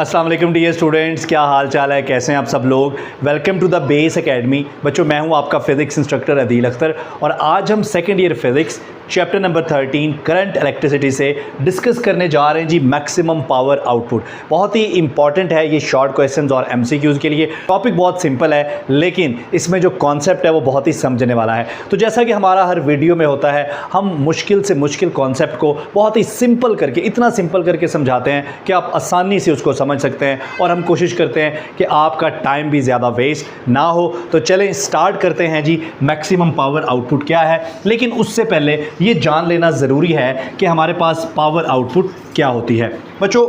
अस्सलाम वालेकुम dear students, क्या हाल चाल है, कैसे हैं आप सब लोग। Welcome to the Base Academy. बच्चों, मैं हूं आपका फिज़िक्स इंस्ट्रक्टर अदील अख्तर और आज हम second year physics chapter number 13 current electricity से डिस्कस करने जा रहे हैं जी मैक्सिमम पावर आउटपुट। बहुत ही इंपॉर्टेंट है ये शॉर्ट क्वेश्चंस और एमसीक्यूज़ के लिए। टॉपिक बहुत सिंपल है लेकिन इसमें जो कॉन्सेप्ट है वो बहुत ही समझने वाला है। तो जैसा कि हमारा हर वीडियो में होता है, हम मुश्किल से मुश्किल कॉन्सेप्ट को बहुत ही सिंपल करके, इतना सिंपल करके समझाते हैं कि आप आसानी से उसको समझ सकते हैं और हम कोशिश करते हैं कि आपका टाइम भी ज़्यादा वेस्ट ना हो। तो चलें स्टार्ट करते हैं जी, मैक्सिमम पावर आउटपुट क्या है। लेकिन उससे पहले ये जान लेना ज़रूरी है कि हमारे पास पावर आउटपुट क्या होती है। बच्चों,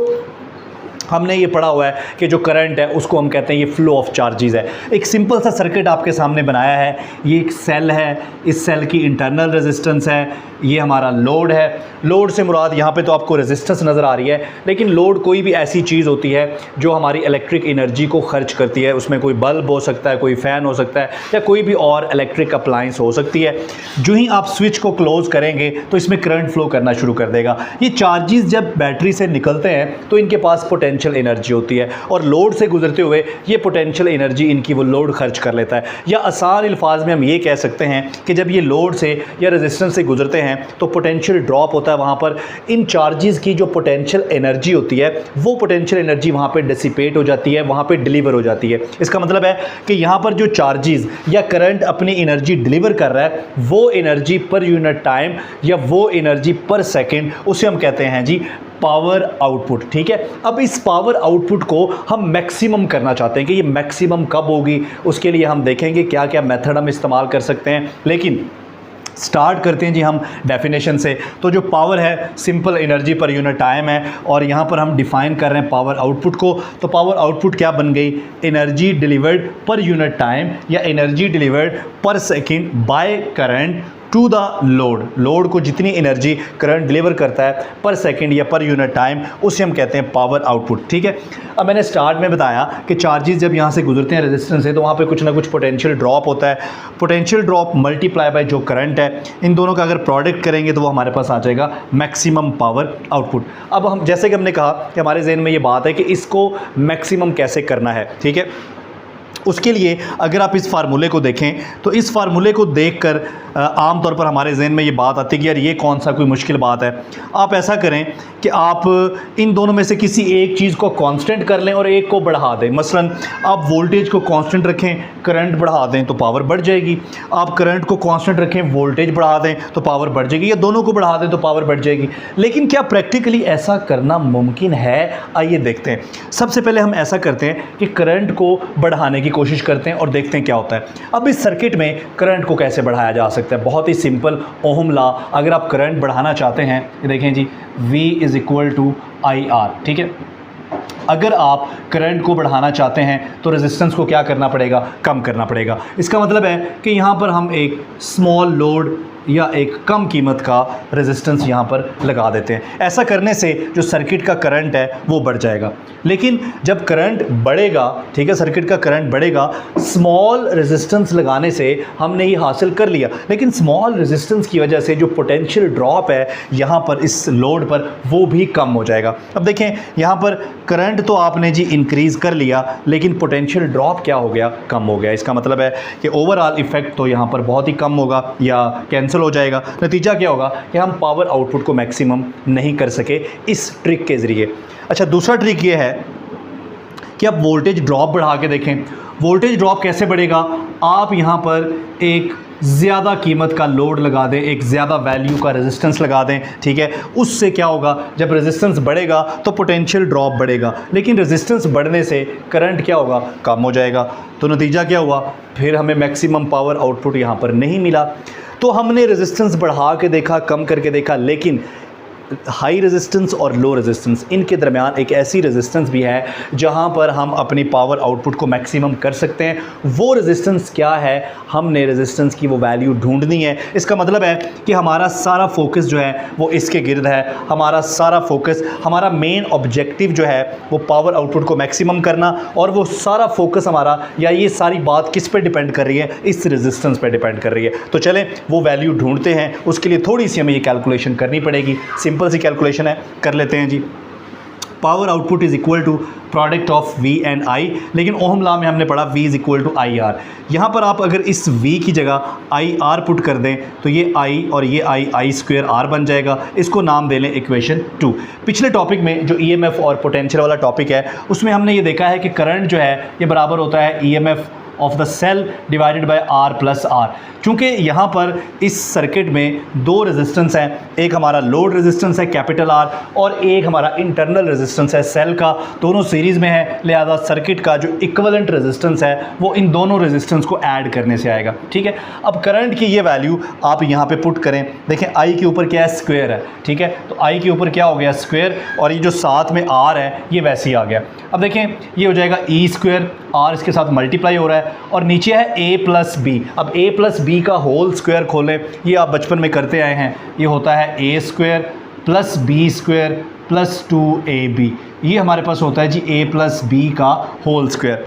हमने ये पढ़ा हुआ है कि जो करंट है उसको हम कहते हैं ये फ्लो ऑफ चार्जेस है। एक सिंपल सा सर्किट आपके सामने बनाया है। ये एक सेल है, इस सेल की इंटरनल रेजिस्टेंस है, ये हमारा लोड है। लोड से मुराद यहाँ पे तो आपको रेजिस्टेंस नज़र आ रही है, लेकिन लोड कोई भी ऐसी चीज़ होती है जो हमारी इलेक्ट्रिक एनर्जी को खर्च करती है। उसमें कोई बल्ब हो सकता है, कोई फ़ैन हो सकता है या कोई भी और इलेक्ट्रिक अप्लायंस हो सकती है। जो ही आप स्विच को क्लोज़ करेंगे तो इसमें करंट फ्लो करना शुरू कर देगा। ये चार्जेस जब बैटरी से निकलते हैं तो इनके पास पोटेंशियल एनर्जी होती है और लोड से गुजरते हुए ये पोटेंशियल एनर्जी इनकी वो लोड खर्च कर लेता है। या आसान अल्फाज में हम ये कह सकते हैं कि जब ये लोड से या रेजिस्टेंस से गुजरते हैं तो पोटेंशियल ड्रॉप होता है। वहाँ पर इन चार्जेस की जो पोटेंशियल एनर्जी होती है वो पोटेंशियल एनर्जी वहाँ पे डिसिपेट हो जाती है, वहाँ पे डिलीवर हो जाती है। इसका मतलब है कि यहाँ पर जो चार्जेस या करंट अपनी एनर्जी डिलीवर कर रहा है वो एनर्जी पर यूनिट टाइम या वो एनर्जी पर सेकेंड, उसे हम कहते हैं जी पावर आउटपुट। ठीक है, अब इस पावर आउटपुट को हम मैक्सिमम करना चाहते हैं कि ये मैक्सिमम कब होगी। उसके लिए हम देखेंगे क्या क्या मेथड हम इस्तेमाल कर सकते हैं। लेकिन स्टार्ट करते हैं जी हम डेफिनेशन से। तो जो पावर है सिंपल एनर्जी पर यूनिट टाइम है और यहाँ पर हम डिफाइन कर रहे हैं पावर आउटपुट को। तो पावर आउटपुट क्या बन गई? Energy delivered per unit time या energy delivered per second by current to the load. Load को जितनी एनर्जी करंट डिलीवर करता है पर सेकंड या पर यूनिट टाइम, उसे हम कहते हैं पावर आउटपुट। ठीक है, अब मैंने स्टार्ट में बताया कि चार्जेस जब यहाँ से गुजरते हैं रेजिस्टेंस से तो वहाँ पे कुछ ना कुछ पोटेंशियल ड्रॉप होता है। पोटेंशियल ड्रॉप मल्टीप्लाई बाय जो करंट है, इन दोनों का अगर प्रोडक्ट करेंगे तो वो हमारे पास आ जाएगा मैक्सिमम पावर आउटपुट। अब हम जैसे कि हमने कहा कि हमारे जहन में ये बात है कि इसको मैक्सिमम कैसे करना है। ठीक है, उसके लिए अगर आप इस फार्मूले को देखें तो इस फार्मूले को देखकर आमतौर पर हमारे जहन में ये बात आती है कि यार ये कौन सा कोई मुश्किल बात है। आप ऐसा करें कि आप इन दोनों में से किसी एक चीज़ को कांस्टेंट कर लें और एक को बढ़ा दें। मसलन आप वोल्टेज को कांस्टेंट रखें, करंट बढ़ा दें तो पावर बढ़ जाएगी। आप करंट को कांस्टेंट रखें, वोल्टेज बढ़ा दें तो पावर बढ़ जाएगी, या दोनों को बढ़ा दें तो पावर बढ़ जाएगी। लेकिन क्या प्रैक्टिकली ऐसा करना मुमकिन है? आइए देखते हैं। सबसे पहले हम ऐसा करते हैं कि करंट को बढ़ाने की कोशिश करते हैं और देखते हैं क्या होता है। अब इस सर्किट में करंट को कैसे बढ़ाया जा सकता है? बहुत ही सिंपल, ओहम लॉ। अगर आप करंट बढ़ाना चाहते हैं, देखें जी, V is equal to IR। ठीक है, अगर आप करंट को बढ़ाना चाहते हैं तो रेजिस्टेंस को क्या करना पड़ेगा? कम करना पड़ेगा। इसका मतलब है कि यहाँ पर हम एक स्मॉल लोड या एक कम कीमत का रेजिस्टेंस यहाँ पर लगा देते हैं। ऐसा करने से जो सर्किट का करंट है वो बढ़ जाएगा। लेकिन जब करंट बढ़ेगा, ठीक है, सर्किट का करंट बढ़ेगा, स्मॉल रेजिस्टेंस लगाने से हमने ये हासिल कर लिया, लेकिन स्मॉल रेजिस्टेंस की वजह से जो पोटेंशियल ड्रॉप है यहाँ पर इस लोड पर वो भी कम हो जाएगा। अब देखें, यहाँ पर करंट तो आपने जी इंक्रीज़ कर लिया लेकिन पोटेंशियल ड्रॉप क्या हो गया? कम हो गया। इसका मतलब है कि ओवरऑल इफेक्ट तो यहाँ पर बहुत ही कम होगा या कैंसिल हो जाएगा। नतीजा क्या होगा कि हम पावर आउटपुट को मैक्सिमम नहीं कर सके इस ट्रिक के ज़रिए। अच्छा, दूसरा ट्रिक ये है कि आप वोल्टेज ड्रॉप बढ़ा के देखें। वोल्टेज ड्रॉप कैसे बढ़ेगा? आप यहाँ पर एक ज़्यादा कीमत का लोड लगा दें, एक ज़्यादा वैल्यू का रेजिस्टेंस लगा दें। ठीक है, उससे क्या होगा? जब रेजिस्टेंस बढ़ेगा तो पोटेंशियल ड्रॉप बढ़ेगा, लेकिन रेजिस्टेंस बढ़ने से करंट क्या होगा? कम हो जाएगा। तो नतीजा क्या हुआ? फिर हमें मैक्सिमम पावर आउटपुट यहाँ पर नहीं मिला। तो हमने रेजिस्टेंस बढ़ा के देखा, कम करके देखा, लेकिन हाई रेजिस्टेंस और लो रेजिस्टेंस, इनके दरमियान एक ऐसी रेजिस्टेंस भी है जहां पर हम अपनी पावर आउटपुट को मैक्सिमम कर सकते हैं। वो रेजिस्टेंस क्या है? हमने रेजिस्टेंस की वो वैल्यू ढूंढनी है। इसका मतलब है कि हमारा सारा फोकस जो है वो इसके गिर्द है। हमारा सारा फोकस, हमारा मेन ऑब्जेक्टिव जो है वो पावर आउटपुट को मैक्सिमम करना, और वो सारा फोकस हमारा, या ये सारी बात किस पे डिपेंड कर रही है? इस रेजिस्टेंस पे डिपेंड कर रही है। तो चलें वो वैल्यू ढूंढते हैं। उसके लिए थोड़ी सी हमें ये कैलकुलेशन करनी पड़ेगी। सिंपल सी कैलकुलेशन है, कर लेते हैं जी। Power output is equal to product of V and I, लेकिन ओहम लॉ में हमने पढ़ा V is equal to IR। यहाँ पर आप अगर इस V की जगह IR पुट कर दें तो ये I और ये I स्क्वायर R बन जाएगा। इसको नाम दे लें इक्वेशन 2। पिछले टॉपिक में जो EMF और पोटेंशियल वाला टॉपिक है उसमें हमने ये देखा है कि करंट जो है ये बराबर होता है EMF of the cell divided by R plus R। चूँकि यहाँ पर इस सर्किट में दो रेजिस्टेंस हैं, एक हमारा लोड रेजिस्टेंस है कैपिटल R और एक हमारा इंटरनल रेजिस्टेंस है सेल का, दोनों सीरीज़ में है, लिहाजा सर्किट का जो इक्विवेलेंट रेजिस्टेंस है वो इन दोनों रेजिस्टेंस को ऐड करने से आएगा। ठीक है, अब करंट की ये वैल्यू आप यहाँ पे पुट करें। देखें I के ऊपर क्या है, स्क्वायर है। ठीक है, तो I के ऊपर क्या हो गया, स्क्वायर, और ये जो साथ में R है ये वैसे ही आ गया। अब देखें ये हो जाएगा E स्क्वायर, R इसके साथ मल्टीप्लाई हो रहा है, और नीचे है A प्लस बी। अब A प्लस बी का होल स्क्वायर खोलें, ये आप बचपन में करते आए हैं, ये होता है A square plus B square plus 2AB। ये हमारे पास होता है जी A प्लस बी का होल स्क्वायर।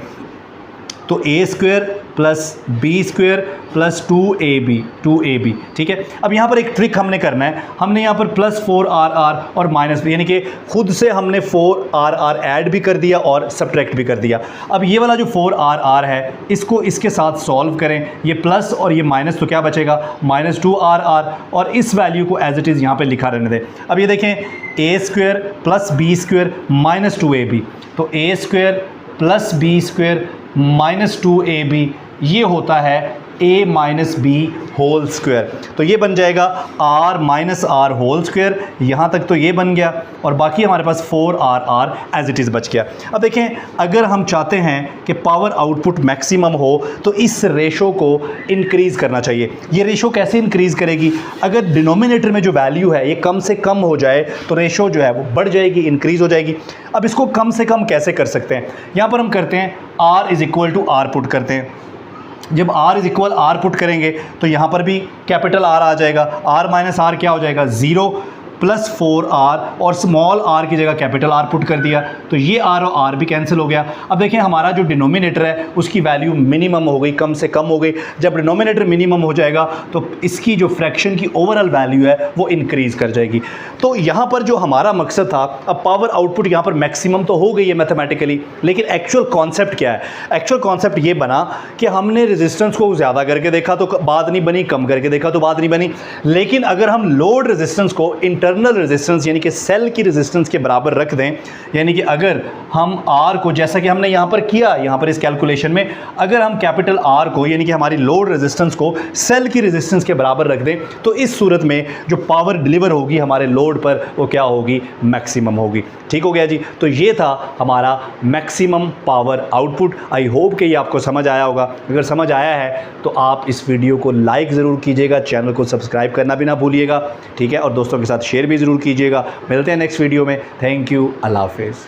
तो A square plus B square plus 2AB। ठीक है, अब यहाँ पर एक ट्रिक हमने करना है। हमने यहाँ पर प्लस 4RR और माइनस, यानी कि खुद से हमने 4RR ऐड भी कर दिया और सब्ट्रैक्ट भी कर दिया। अब ये वाला जो 4RR है इसको इसके साथ सॉल्व करें, ये प्लस और ये माइनस, तो क्या बचेगा, माइनस 2RR, और इस वैल्यू को एज इट इज़ यहाँ पर लिखा रहने दें। अब ये देखें A square plus B square minus 2AB, तो A square plus B square minus 2AB ये होता है A minus B whole square. तो ये बन जाएगा R minus R whole square, यहाँ तक तो ये बन गया, और बाकी हमारे पास 4RR एज इट इज़ बच गया। अब देखें अगर हम चाहते हैं कि पावर आउटपुट मैक्सिमम हो तो इस रेशो को इंक्रीज़ करना चाहिए। ये रेशो कैसे इंक्रीज़ करेगी, अगर डिनोमिनेटर में जो वैल्यू है ये कम से कम हो जाए तो रेशो जो है वो बढ़ जाएगी, इंक्रीज़ हो जाएगी। अब इसको कम से कम कैसे कर सकते हैं, यहाँ पर हम करते हैं R is equal to R put करते हैं। जब R is equal R put करेंगे तो यहाँ पर भी कैपिटल R आ जाएगा, R माइनस R क्या हो जाएगा, 0 प्लस 4R, और स्मॉल r की जगह कैपिटल R पुट कर दिया, तो ये R और R भी कैंसिल हो गया। अब देखें हमारा जो डिनोमिनेटर है उसकी वैल्यू मिनिमम हो गई, कम से कम हो गई। जब डिनोमिनेटर मिनिमम हो जाएगा तो इसकी जो फ्रैक्शन की ओवरऑल वैल्यू है वो इंक्रीज़ कर जाएगी। तो यहाँ पर जो हमारा मकसद था, अब पावर आउटपुट यहाँ पर मैक्सिमम तो हो गई है मैथमेटिकली, लेकिन एक्चुअल कॉन्सेप्ट क्या है, एक्चुअल कॉन्सेप्ट ये बना कि हमने रेजिस्टेंस को ज़्यादा करके देखा तो बात नहीं बनी, कम करके देखा तो बात नहीं बनी, लेकिन अगर हम लोड रेजिस्टेंस को इंटरनल रेजिस्टेंस यानी कि सेल की रेजिस्टेंस के बराबर रख दें, यानी कि अगर हम R को, जैसा कि हमने यहाँ पर किया, यहाँ पर इस कैलकुलेशन में अगर हम कैपिटल R को यानी कि हमारी लोड रेजिस्टेंस को सेल की रेजिस्टेंस के बराबर रख दें, तो इस सूरत में जो पावर डिलीवर होगी हमारे लोड पर वो क्या होगी, मैक्सिमम होगी। ठीक हो गया जी। तो ये था हमारा maximum power output. I hope कि ये आपको समझ आया होगा। अगर समझ आया है तो आप इस वीडियो को लाइक ज़रूर कीजिएगा, चैनल को सब्सक्राइब करना भी ना भूलिएगा। ठीक है, और दोस्तों के साथ शेयर भी ज़रूर कीजिएगा। मिलते हैं नेक्स्ट वीडियो में। थैंक यू, अल्लाह हाफिज़।